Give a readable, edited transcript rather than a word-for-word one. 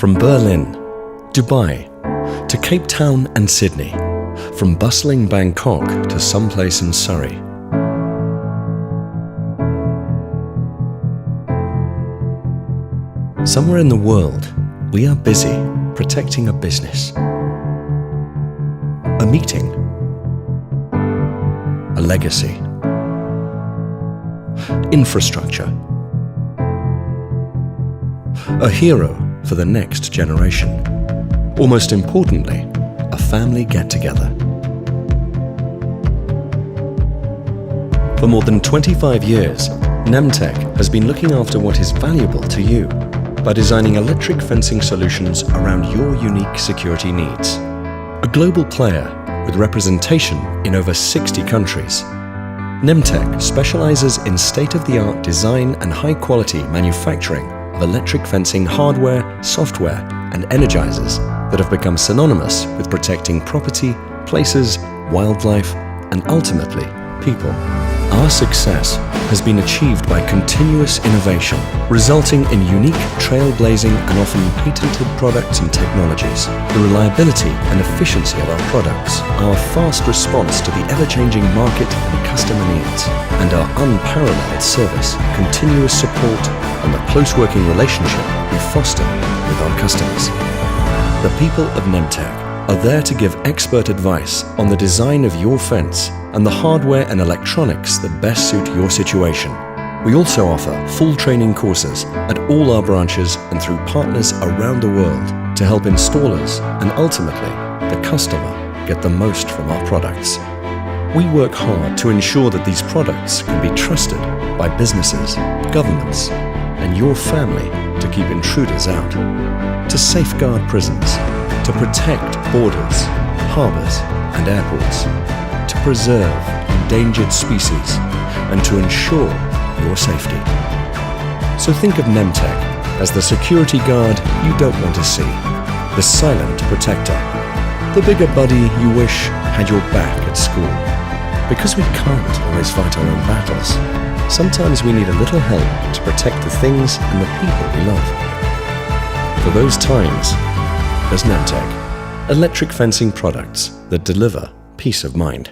From Berlin, Dubai, to Cape Town and Sydney, from bustling Bangkok to someplace in Surrey. Somewhere in the world, we are busy protecting a business, a meeting, a legacy, infrastructure, a hero for the next generation, or most importantly, a family get-together. For more than 25 years, Nemtek has been looking after what is valuable to you by designing electric fencing solutions around your unique security needs. A global player with representation in over 60 countries, Nemtek specializes in state-of-the-art design and high-quality manufacturing of electric fencing hardware, software, and energizers that have become synonymous with protecting property, places, wildlife, and ultimately, people. Our success has been achieved by continuous innovation, resulting in unique, trailblazing, and often patented products and technologies. The reliability and efficiency of our products, our fast response to the ever-changing market and customer needs, and our unparalleled service, continuous support, and the close working relationship we foster with our customers. The people of Nemtek are there to give expert advice on the design of your fence and the hardware and electronics that best suit your situation. We also offer full training courses at all our branches and through partners around the world to help installers and ultimately the customer get the most from our products. We work hard to ensure that these products can be trusted by businesses, governments, and your family to keep intruders out, to safeguard prisons, to protect borders, harbours and airports, to preserve endangered species and to ensure your safety. So think of Nemtek as the security guard you don't want to see, the silent protector, the bigger buddy you wish had your back at school. Because we can't always fight our own battles, sometimes we need a little help to protect the things and the people we love. For those times, there's Nemtek, electric fencing products that deliver peace of mind.